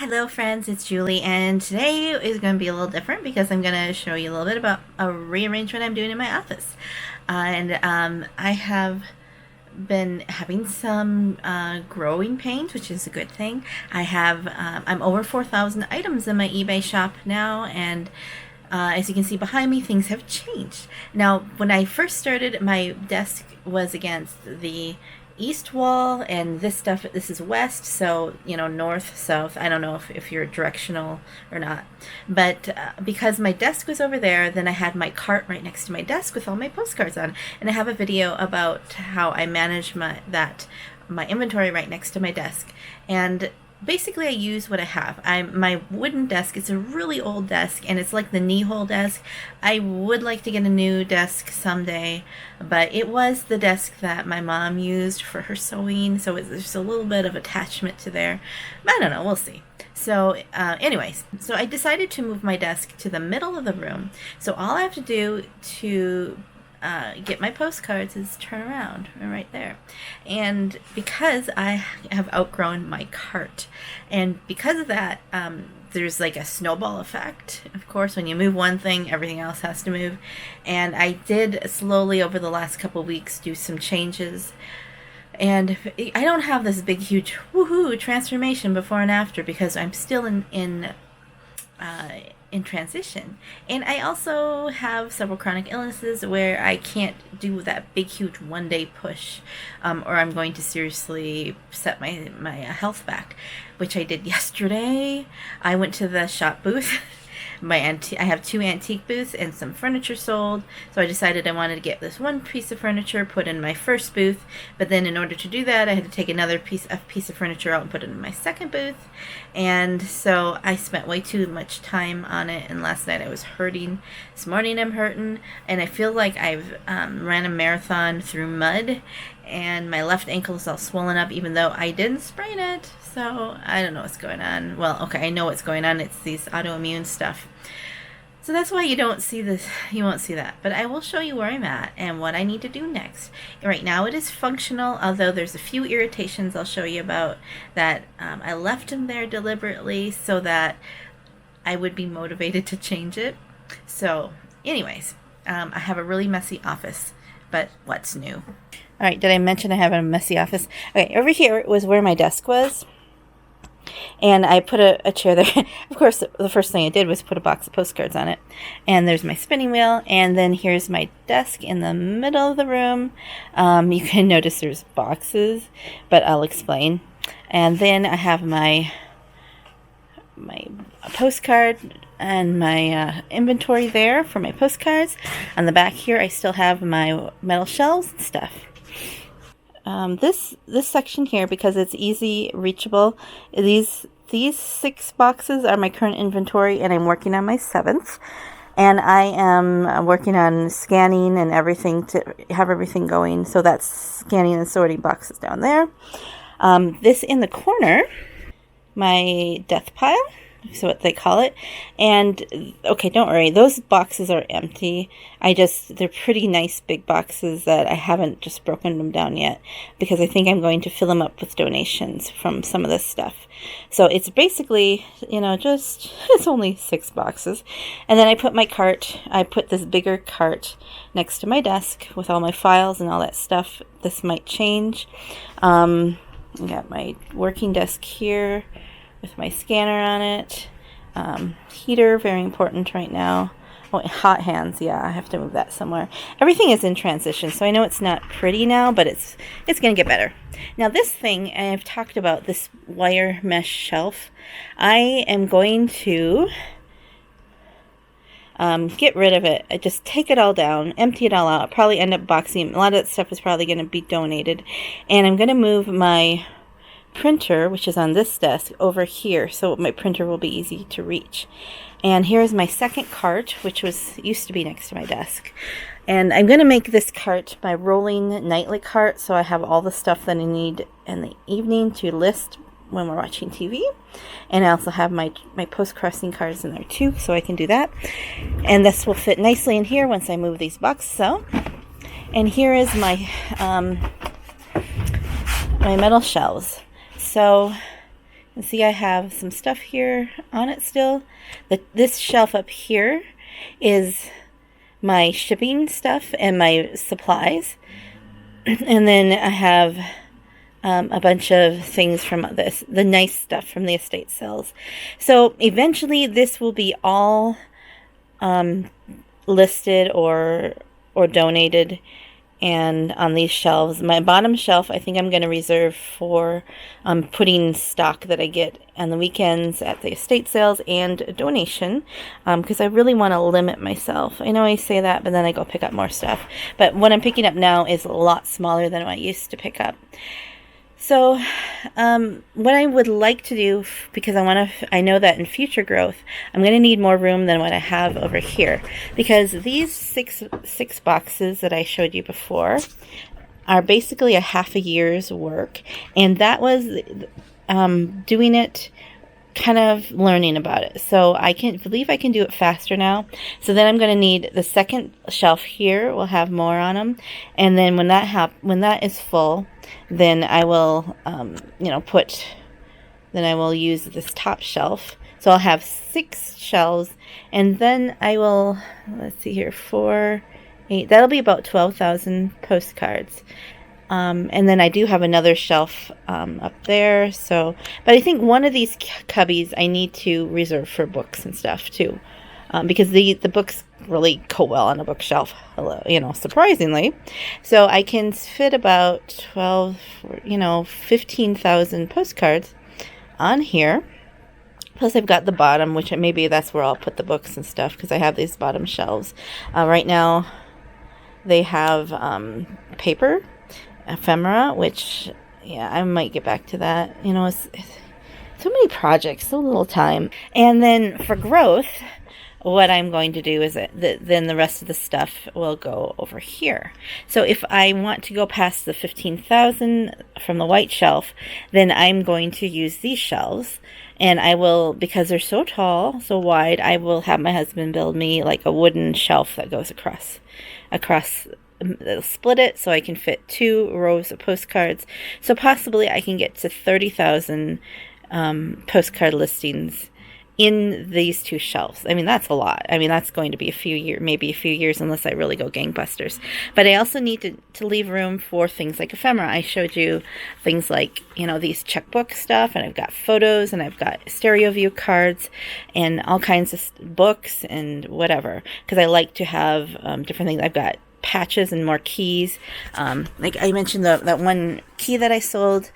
Hello friends, it's Julie, and today is going to be a little different because I'm going to show you a little bit about a rearrangement I'm doing in my office. I have been having some growing pains, which is a good thing. I'm over 4,000 items in my eBay shop now, and as you can see behind me, things have changed. Now, when I first started, my desk was against the east wall, and this is west, so north, south. I don't know if you're directional or not, but because my desk was over there, then I had my cart right next to my desk with all my postcards on, and I have a video about how I manage my inventory right next to my desk. And basically I use what I have. My wooden desk, it's a really old desk, and it's like the knee-hole desk. I would like to get a new desk someday, but it was the desk that my mom used for her sewing, so there's a little bit of attachment to there. I don't know, we'll see. So anyways, so I decided to move my desk to the middle of the room. So all I have to do to get my postcards is turn around right there. And because I have outgrown my cart, and because of that, there's like a snowball effect. Of course, when you move one thing, everything else has to move. And I did slowly over the last couple weeks do some changes. And I don't have this big, huge woohoo transformation before and after because I'm still in transition. And I also have several chronic illnesses where I can't do that big, huge one-day push, or I'm going to seriously set my health back, which I did yesterday. I went to the shop booth. I have 2 antique booths and some furniture sold, so I decided I wanted to get this one piece of furniture put in my first booth, but then in order to do that I had to take another piece of furniture out and put it in my second booth, and so I spent way too much time on it, and last night I was hurting. This morning I'm hurting, and I feel like I've ran a marathon through mud, and my left ankle is all swollen up even though I didn't sprain it. So I don't know what's going on. Well, okay, I know what's going on. It's these autoimmune stuff. So that's why you don't see this, you won't see that. But I will show you where I'm at and what I need to do next. Right now it is functional, although there's a few irritations I'll show you about that. I left them there deliberately so that I would be motivated to change it. So anyways, I have a really messy office, but what's new? All right, did I mention I have a messy office? Okay, over here was where my desk was. And I put a chair there. Of course, the first thing I did was put a box of postcards on it. And there's my spinning wheel. And then here's my desk in the middle of the room. You can notice there's boxes, but I'll explain. And then I have my postcard and my inventory there for my postcards. On the back here, I still have my metal shelves and stuff. This section here, because it's easy reachable, these 6 boxes are my current inventory, and I'm working on my 7th, and I am working on scanning and everything to have everything going. So that's scanning and sorting boxes down there. This in the corner, my death pile, so what they call it. And okay, don't worry, those boxes are empty. They're pretty nice big boxes that I haven't just broken them down yet, because I think I'm going to fill them up with donations from some of this stuff. So it's basically, it's only 6 boxes. And then I put this bigger cart next to my desk with all my files and all that stuff. This might change. I got my working desk here with my scanner on it. Heater, very important right now. Oh, hot hands, yeah, I have to move that somewhere. Everything is in transition, so I know it's not pretty now, but it's going to get better. Now this thing, I've talked about this wire mesh shelf. I am going to get rid of it. I just take it all down, empty it all out. I'll probably end up boxing. A lot of that stuff is probably going to be donated. And I'm going to move my printer, which is on this desk, over here, so my printer will be easy to reach. And here's my second cart, which used to be next to my desk. And I'm going to make this cart my rolling nightly cart, so I have all the stuff that I need in the evening to list when we're watching TV. And I also have my post-crossing cards in there too, so I can do that. And this will fit nicely in here once I move these boxes out. And here is my metal shelves. So And see, I have some stuff here on it still. This shelf up here is my shipping stuff and my supplies. And then I have a bunch of things from the nice stuff from the estate sales. So eventually this will be all listed or donated and on these shelves. My bottom shelf I think I'm going to reserve for putting stock that I get on the weekends at the estate sales and a donation, because I really want to limit myself. I know I say that, but then I go pick up more stuff. But what I'm picking up now is a lot smaller than what I used to pick up. So what I would like to do, because I know that in future growth, I'm going to need more room than what I have over here, because these six boxes that I showed you before are basically a half a year's work, and that was doing it, kind of learning about it. So I believe I can do it faster now. So then I'm going to need the second shelf here. We'll have more on them, and then when that is full, then I will then I will use this top shelf. So I'll have 6 shelves, and then I will, let's see here, 4, 8, that'll be about 12,000 postcards. And then I do have another shelf up there. So, but I think one of these cubbies I need to reserve for books and stuff too, because the books really go well on a bookshelf, surprisingly. So I can fit about 15,000 postcards on here. Plus I've got the bottom, which maybe that's where I'll put the books and stuff, because I have these bottom shelves. Right now they have paper ephemera, which I might get back to that. It's so many projects, so little time. And then for growth, what I'm going to do is then the rest of the stuff will go over here. So if I want to go past the 15,000 from the white shelf, then I'm going to use these shelves, and I will, because they're so tall, so wide, I will have my husband build me like a wooden shelf that goes across. They'll split it so I can fit 2 rows of postcards. So possibly I can get to 30,000 postcard listings in these 2 shelves. I mean, that's a lot. I mean, that's going to be maybe a few years, unless I really go gangbusters. But I also need to leave room for things like ephemera. I showed you things like, these checkbook stuff, and I've got photos, and I've got stereo view cards, and all kinds of books and whatever, because I like to have different things. I've got patches and more keys. Like I mentioned, that one key that I sold.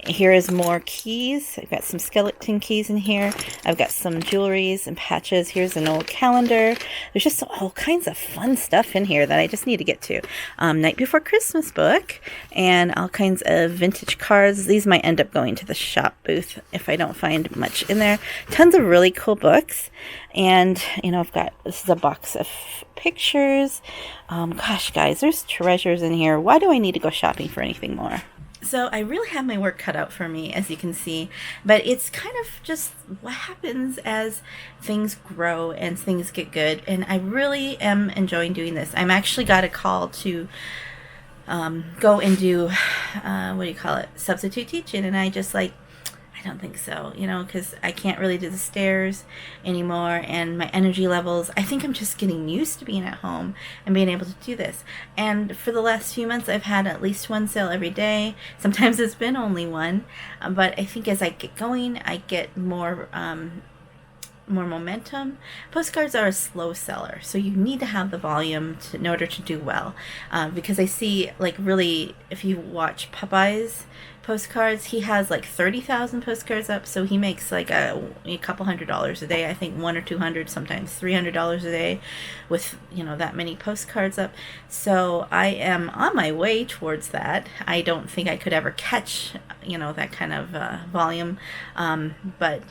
Here is more keys. I've got some skeleton keys in here. I've got some jewelries and patches. Here's an old calendar. There's just all kinds of fun stuff in here that I just need to get to. Night Before Christmas book, and all kinds of vintage cards. These might end up going to the shop booth if I don't find much in there. Tons of really cool books. And, this is a box of pictures. Gosh, guys, there's treasures in here. Why do I need to go shopping for anything more? So I really have my work cut out for me, as you can see, but it's kind of just what happens as things grow and things get good, and I really am enjoying doing this. I'm actually got a call to go and do, substitute teaching, and I just I don't think so, because I can't really do the stairs anymore, and my energy levels, I think I'm just getting used to being at home and being able to do this. And for the last few months, I've had at least 1 sale every day. Sometimes it's been only 1, but I think as I get going, I get more momentum. Postcards are a slow seller, so you need to have the volume in order to do well, because I see, really, if you watch Popeye's postcards, he has 30,000 postcards up, so he makes a couple $100s a day. I think $100 or $200, sometimes $300 a day with that many postcards up. So I am on my way towards that. I don't think I could ever catch that kind of volume, but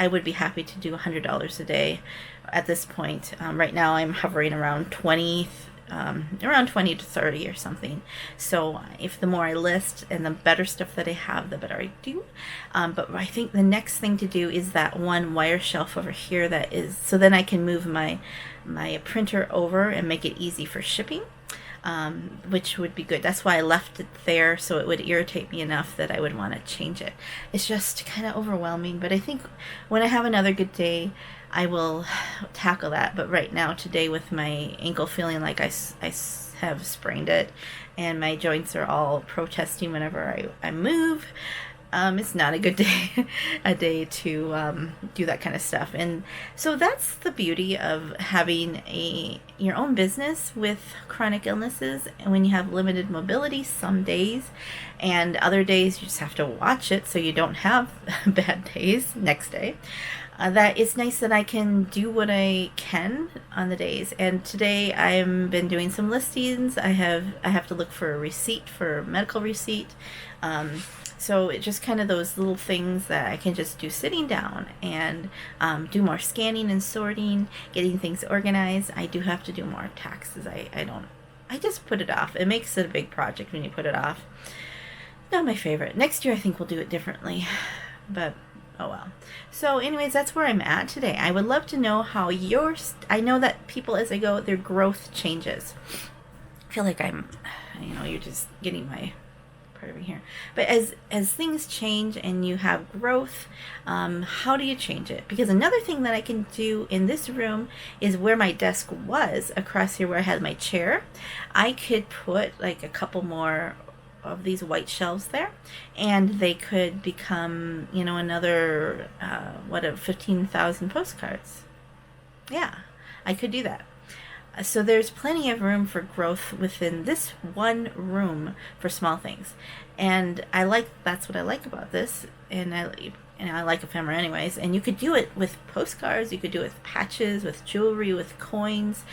I would be happy to do $100 a day at this point. Right now I'm hovering around 20 to 30 or something. So if the more I list and the better stuff that I have, the better I do. But I think the next thing to do is that one wire shelf over here so then I can move my printer over and make it easy for shipping. which would be good. That's why I left it there, so it would irritate me enough that I would want to change it. It's just kind of overwhelming, but I think when I have another good day, I will tackle that. But right now, today, with my ankle feeling like I have sprained it, and my joints are all protesting whenever I move, it's not a good day, a day to do that kind of stuff. And so that's the beauty of having your own business with chronic illnesses. And when you have limited mobility, some days, and other days you just have to watch it so you don't have bad days next day. That it's nice that I can do what I can on the days. And today I've been doing some listings. I have to look for a receipt, for a medical receipt. So it's just kind of those little things that I can just do sitting down, and do more scanning and sorting, getting things organized. I do have to do more taxes. I just put it off. It makes it a big project when you put it off. Not my favorite. Next year I think we'll do it differently, but oh well. So anyways, that's where I'm at today. I would love to know how I know that people, as I go, their growth changes. I feel like you're just getting my part of it here. But as things change and you have growth, how do you change it? Because another thing that I can do in this room is where my desk was, across here where I had my chair, I could put like a couple more of these white shelves there, and they could become, another 15,000 postcards. Yeah, I could do that. So there's plenty of room for growth within this one room for small things, and that's what I like about this. And I like ephemera anyways. And you could do it with postcards, you could do it with patches, with jewelry, with coins,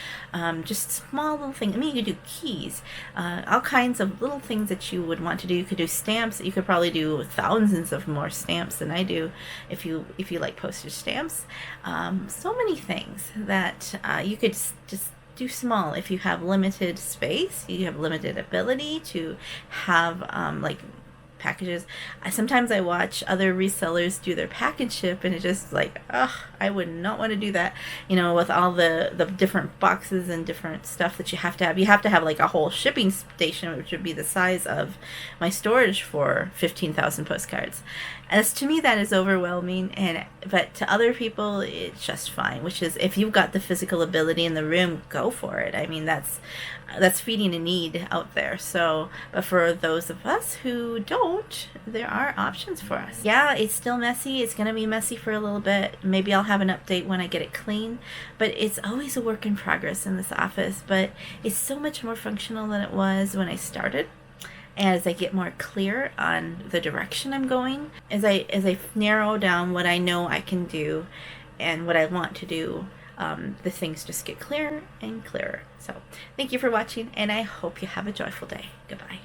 just small little things. I mean, you could do keys, all kinds of little things that you would want to do. You could do stamps. You could probably do thousands of more stamps than I do if you like postage stamps. So many things that you could just do small. If you have limited space, you have limited ability to have packages. Sometimes I watch other resellers do their package ship, and it's just like, I would not want to do that, with all the different boxes and different stuff that you have to have. You have to have like a whole shipping station, which would be the size of my storage for 15,000 postcards. As to me, that is overwhelming, but to other people, it's just fine. Which is, if you've got the physical ability in the room, go for it. I mean, that's feeding a need out there. So, but for those of us who don't, there are options for us. Yeah, it's still messy. It's gonna be messy for a little bit. Maybe I'll have an update when I get it clean. But it's always a work in progress in this office. But it's so much more functional than it was when I started. As I get more clear on the direction I'm going, as I narrow down what I know I can do and what I want to do, the things just get clearer and clearer. So thank you for watching, and I hope you have a joyful day. Goodbye.